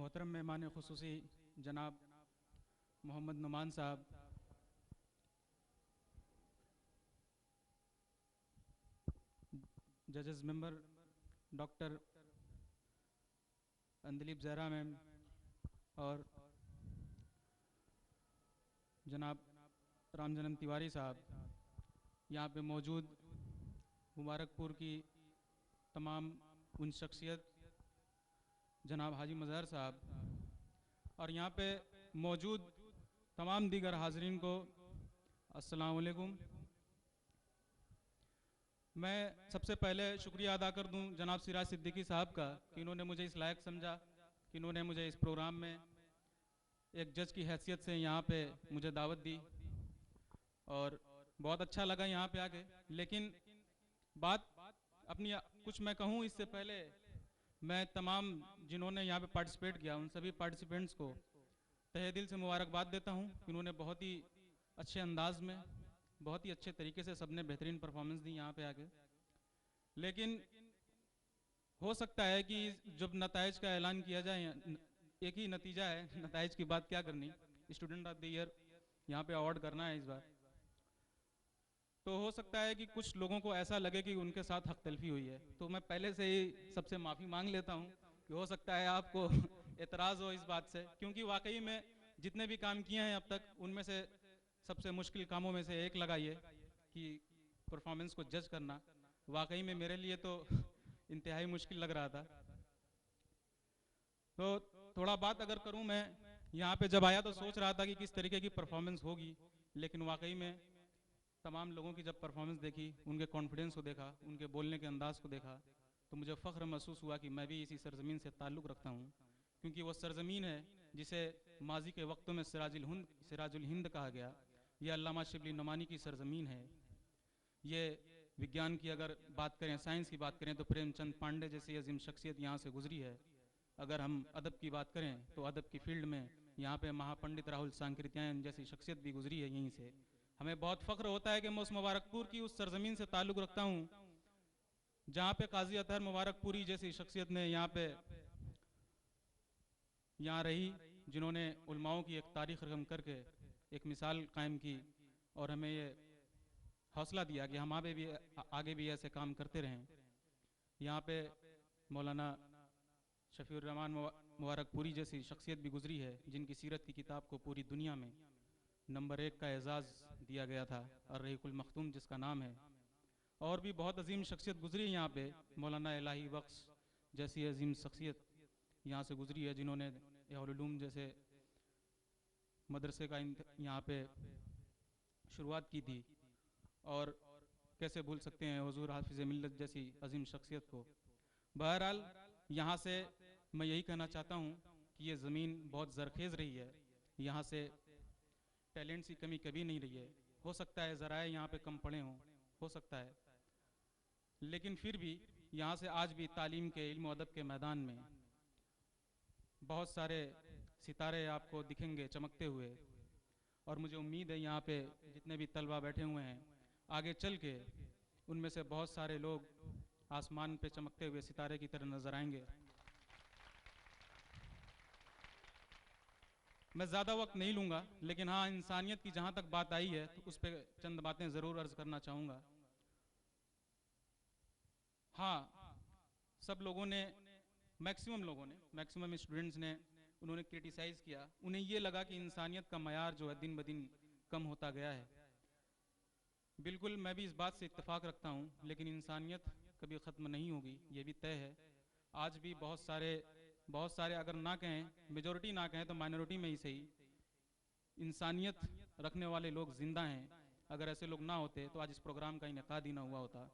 मोहतरम मेहमान खुसूसी जनाब मोहम्मद नुमान साहब, जजेस member doctor Andleeb Zahra ma'am और जनाब रामजन्म तिवारी साहब, यहाँ पे मौजूद मुबारकपुर की तमाम उन शख्सियत जनाब हाजी मज़हर साहब और यहाँ पे मौजूद तमाम दीगर हाजरीन को अस्सलाम वालेकुम। मैं सबसे पहले शुक्रिया अदा कर दूं जनाब सिराज सिद्दीकी साहब का कि इन्होंने मुझे इस लायक समझा कि इन्होंने मुझे इस प्रोग्राम में एक जज की हैसियत से यहाँ पे मुझे दावत दी और बहुत अच्छा लगा यहाँ पे आके। लेकिन बात अपनी कुछ मैं कहूँ इससे पहले मैं तमाम जिन्होंने यहाँ पे पार्टिसिपेट किया उन सभी पार्टिसिपेंट्स को तहे दिल से मुबारकबाद देता हूँ। उन्होंने बहुत ही अच्छे अंदाज में बहुत ही अच्छे तरीके से सबने बेहतरीन परफॉर्मेंस दी यहाँ पे आके। लेकिन हो सकता है कि जब नताइज का ऐलान किया जाए, एक ही नतीजा है, नताइज की बात क्या करनी, स्टूडेंट ऑफ द ईयर यहाँ पे अवार्ड करना है इस बार, तो हो सकता है कि कुछ लोगों को ऐसा लगे कि उनके साथ हक तलफी हुई है। तो मैं पहले से ही सबसे माफ़ी मांग लेता हूँ कि हो सकता है आपको एतराज़ हो इस बात से, क्योंकि वाकई में जितने भी काम किए हैं अब तक उनमें से सबसे मुश्किल कामों में से एक लगा ये कि परफॉर्मेंस को जज करना वाकई में मेरे लिए तो इंतहाई मुश्किल लग रहा था। तो थोड़ा बात अगर करूं, मैं यहाँ पे जब आया तो सोच रहा था कि किस तरीके की परफॉर्मेंस होगी, लेकिन वाकई में तमाम लोगों की जब परफॉर्मेंस देखी, उनके कॉन्फिडेंस को देखा, उनके बोलने के अंदाज को देखा, तो मुझे फ़ख्र महसूस हुआ कि मैं भी इसी सरजमीन से ताल्लुक़ रखता हूँ, क्योंकि वो सरजमीन है जिसे माजी के वक्तों में सिराजुल हिंद कहा गया। यह अल्लामा शिबली नुमानी की सरजमीन है। ये विज्ञान की अगर बात करें, साइंस की बात करें, तो प्रेमचंद पांडे जैसी अजीम शख्सियत यहाँ से गुजरी है। अगर हम अदब की बात करें तो अदब की फील्ड में यहाँ पे महापंडित राहुल सांकृत्यायन जैसी शख्सियत भी गुजरी है यहीं से। हमें बहुत फ़ख्र होता है कि मैं उस मुबारकपुर की उस सरजमीन से ताल्लुक़ रखता हूँ जहाँ पे काजी अतहर मुबारकपुरी जैसी शख्सियत ने यहाँ रही, जिन्होंने उलमाओं की एक तारीख़ रकम करके एक मिसाल कायम की और हमें ये हौसला दिया कि हम आगे भी ऐसे काम करते रहें। यहाँ पे मौलाना शफीउर रहमान मुबारकपुरी जैसी शख्सियत भी गुजरी है, जिनकी सीरत की किताब को पूरी दुनिया में नंबर 1 का एजाज़ दिया गया था, और रहीकुल मखतूम जिसका नाम है। और भी बहुत अजीम शख्सियत गुजरी है यहाँ पे, मौलाना इलाही बख्श जैसी अजीम शख्सियत यहाँ से गुजरी है, जिन्होंने उलूम जैसे मदरसे का यहाँ पे शुरुआत की थी। और कैसे भूल सकते हैं हुजूर हाफिज़ मिल्लत जैसी अजीम शख्सियत को। बहरहाल यहाँ से मैं यही कहना चाहता हूँ कि ये ज़मीन बहुत ज़रखेज़ रही है, यहाँ से टैलेंट्स की कमी कभी नहीं रही है। हो सकता है ज़राए यहाँ पे कम पड़े हों, हो सकता है, लेकिन फिर भी यहाँ से आज भी तालीम के, इल्म और अदब के मैदान में बहुत सारे सितारे आपको दिखेंगे चमकते हुए। और मुझे उम्मीद है यहाँ पे जितने भी तलबा बैठे हुए हैं, आगे चल के उनमें से बहुत सारे लोग आसमान पे चमकते हुए सितारे की तरह नजर आएंगे। मैं ज़्यादा वक्त नहीं लूँगा, लेकिन हाँ, इंसानियत की जहाँ तक बात आई है तो उस पर चंद बातें ज़रूर अर्ज़ करना चाहूँगा। हाँ, सब लोगों ने, मैक्सिमम स्टूडेंट्स ने उन्होंने क्रिटिसाइज़ किया। उन्हें ये लगा कि इंसानियत का मयार जो है दिन ब दिन कम होता गया है। बिल्कुल मैं भी इस बात से इत्तेफाक रखता हूँ, लेकिन इंसानियत कभी ख़त्म नहीं होगी, ये भी तय है। आज भी बहुत सारे अगर ना कहें, मेजॉरिटी ना कहें तो माइनॉरिटी में ही सही, इंसानियत रखने वाले लोग जिंदा हैं। अगर ऐसे लोग ना होते तो आज इस प्रोग्राम का इनेकाद ही ना हुआ होता।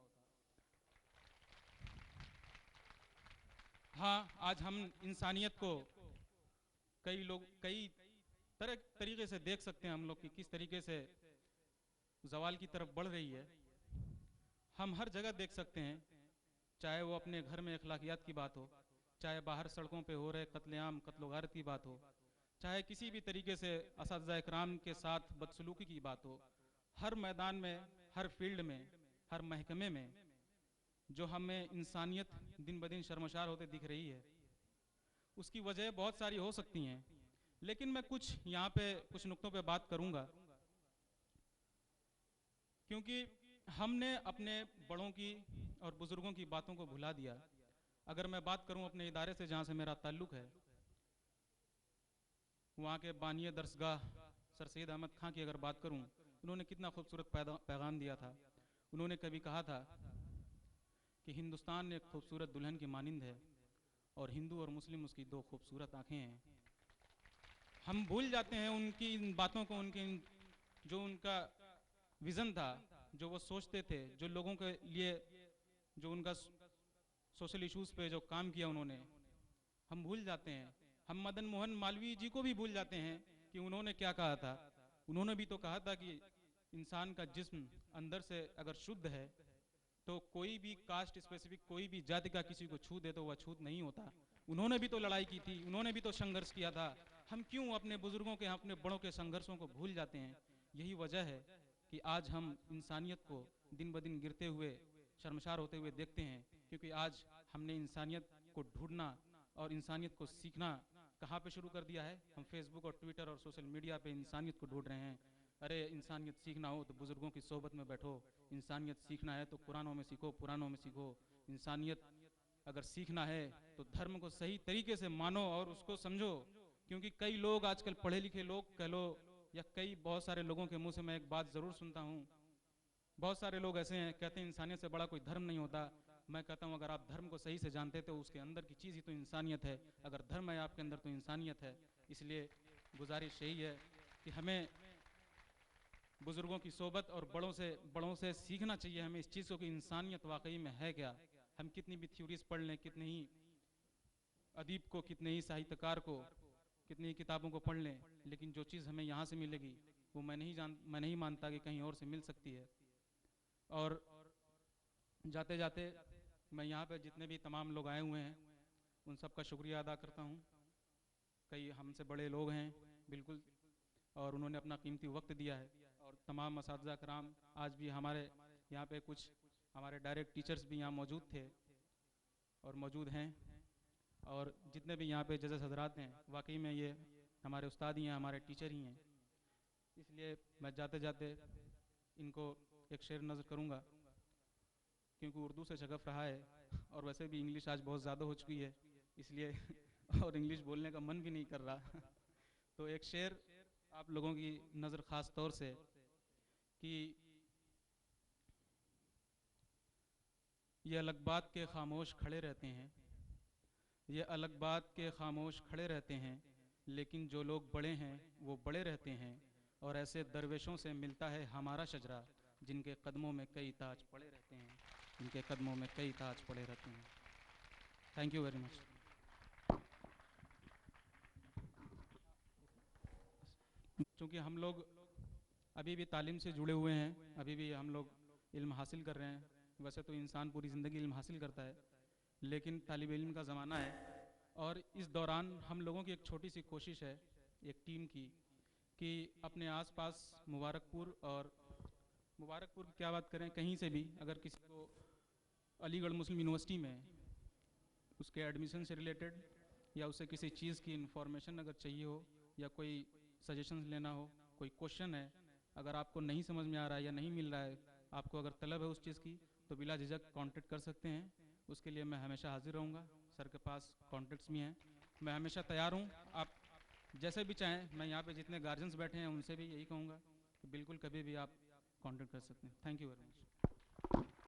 हाँ, आज हम इंसानियत को कई तरीके से देख सकते हैं, हम लोग की किस तरीके से जवाल की तरफ बढ़ रही है। हम हर जगह देख सकते हैं, चाहे वो अपने घर में अखलाकियात की बात हो, चाहे बाहर सड़कों पे हो रहे कत्लेआम कत्लोगारत की बात हो, चाहे किसी भी तरीके से असातिज़ा इकराम के साथ बदसलूकी की बात हो। हर मैदान में, हर फील्ड में, हर महकमे में जो हमें इंसानियत दिन ब दिन शर्मशार होते दिख रही है, उसकी वजह बहुत सारी हो सकती हैं, लेकिन मैं कुछ यहाँ पे कुछ नुक्तों पे बात करूँगा, क्योंकि हमने अपने बड़ों की और बुज़ुर्गों की बातों को भुला दिया। अगर मैं बात करूं अपने इदारे से जहां से मेरा ताल्लुक़ है, वहाँ के बानिए दरसगाह सर सैयद अहमद खां की अगर बात करूं, उन्होंने कितना खूबसूरत पैगाम दिया था। उन्होंने कभी कहा था कि हिंदुस्तान एक खूबसूरत दुल्हन की मानिंद है और हिंदू और मुस्लिम उसकी दो खूबसूरत आंखें हैं। हम भूल जाते हैं उनकी इन बातों को, जो उनका विज़न था, जो वो सोचते थे, जो लोगों के लिए, जो उनका सोशल इश्यूज़ पे जो काम किया उन्होंने, हम भूल जाते हैं। हम मदन मोहन मालवीय जी को भी भूल जाते हैं कि उन्होंने क्या कहा था। उन्होंने भी तो कहा था कि इंसान का जिस्म अंदर से अगर शुद्ध है तो कोई भी कास्ट स्पेसिफिक, कोई भी जाति का किसी को छू दे तो वह अछूत नहीं होता। उन्होंने भी तो लड़ाई की थी, उन्होंने भी तो संघर्ष किया था। हम क्यों अपने बुजुर्गों के, अपने बड़ों के संघर्षों को भूल जाते हैं? यही वजह है कि आज हम इंसानियत को दिन ब दिन गिरते हुए, शर्मसार होते हुए देखते हैं, क्योंकि आज हमने इंसानियत को ढूंढना और इंसानियत को सीखना कहाँ पे शुरू कर दिया है? हम फेसबुक और ट्विटर और सोशल मीडिया पे इंसानियत को ढूंढ रहे हैं। अरे इंसानियत सीखना हो तो बुजुर्गों की सोबत में बैठो, इंसानियत सीखना है तो कुरानों में सीखो, पुरानों में सीखो। इंसानियत अगर सीखना है तो धर्म को सही तरीके से मानो और उसको समझो, क्योंकि कई लोग आजकल पढ़े लिखे लोग कह लो, या कई बहुत सारे लोगों के मुंह से मैं एक बात ज़रूर सुनता हूँ। बहुत सारे लोग ऐसे हैं, कहते हैं इंसानियत से बड़ा कोई धर्म नहीं होता। मैं कहता हूँ अगर आप धर्म को सही से जानते तो उसके अंदर की चीज़ ही तो इंसानियत है। अगर धर्म है आपके अंदर तो इंसानियत है। इसलिए गुजारिश यही है कि हमें बुजुर्गों की सोबत और बड़ों से सीखना चाहिए हमें इस चीज़ को कि इंसानियत वाकई में है क्या। हम कितनी भी थ्योरीज पढ़ लें, कितने ही अदीब को, कितने ही साहित्यकार को, कितनी ही किताबों को पढ़ लें, लेकिन जो चीज़ हमें यहाँ से मिलेगी वो मैं नहीं मानता कि कहीं और से मिल सकती है। और जाते जाते मैं यहाँ पे जितने भी तमाम लोग आए हुए हैं उन सब का शुक्रिया अदा करता हूँ। कई हमसे बड़े लोग हैं बिल्कुल, और उन्होंने अपना कीमती वक्त दिया है। और तमाम असातिज़ा कराम, आज भी हमारे यहाँ पे कुछ हमारे डायरेक्ट टीचर्स भी यहाँ मौजूद थे और मौजूद हैं, और जितने भी यहाँ पे जजेस हजरात हैं, वाकई में ये हमारे उस्ताद ही हैं, हमारे टीचर ही हैं। इसलिए मैं जाते जाते इनको एक शेर नज़र करूँगा, क्योंकि उर्दू से शगफ रहा है और वैसे भी इंग्लिश आज बहुत ज़्यादा हो चुकी है, इसलिए और इंग्लिश बोलने का मन भी नहीं कर रहा। तो एक शेर आप लोगों की नज़र ख़ास तौर से कि ये अलग बात के खामोश खड़े रहते हैं, ये अलग बात के खामोश खड़े रहते हैं, लेकिन जो लोग बड़े हैं वो बड़े रहते हैं, और ऐसे दरवेशों से मिलता है हमारा शजरा, जिनके कदमों में कई ताज पड़े रहते हैं, जिनके कदमों में कई ताज पड़े रहते हैं। Thank you very much. चूँकि हम लोग अभी भी तालीम से जुड़े हुए हैं, अभी भी हम लोग इल्म हासिल कर रहे हैं। वैसे तो इंसान पूरी ज़िंदगी इल्म हासिल करता है, लेकिन तालिब इल्म का ज़माना है, और इस दौरान हम लोगों की एक छोटी सी कोशिश है एक टीम की कि अपने आसपास मुबारकपुर, और मुबारकपुर की क्या बात करें, कहीं से भी अगर किसी को अलीगढ़ मुस्लिम यूनिवर्सिटी में उसके एडमिशन से रिलेटेड या उसे किसी चीज़ की इंफॉर्मेशन अगर चाहिए हो, या कोई सजेशंस लेना हो, कोई क्वेश्चन है, अगर आपको नहीं समझ में आ रहा है या नहीं मिल रहा है, आपको अगर तलब है उस चीज़ की, तो बिला झिझक कांटेक्ट कर सकते हैं। उसके लिए मैं हमेशा हाजिर रहूँगा। सर के पास कॉन्टेक्ट्स भी हैं, मैं हमेशा तैयार हूँ। आप जैसे भी चाहें, मैं यहाँ पे जितने गार्जियंस बैठे हैं उनसे भी यही कहूँगा कि बिल्कुल कभी भी आप कॉन्टेक्ट कर सकते हैं। Thank you very much.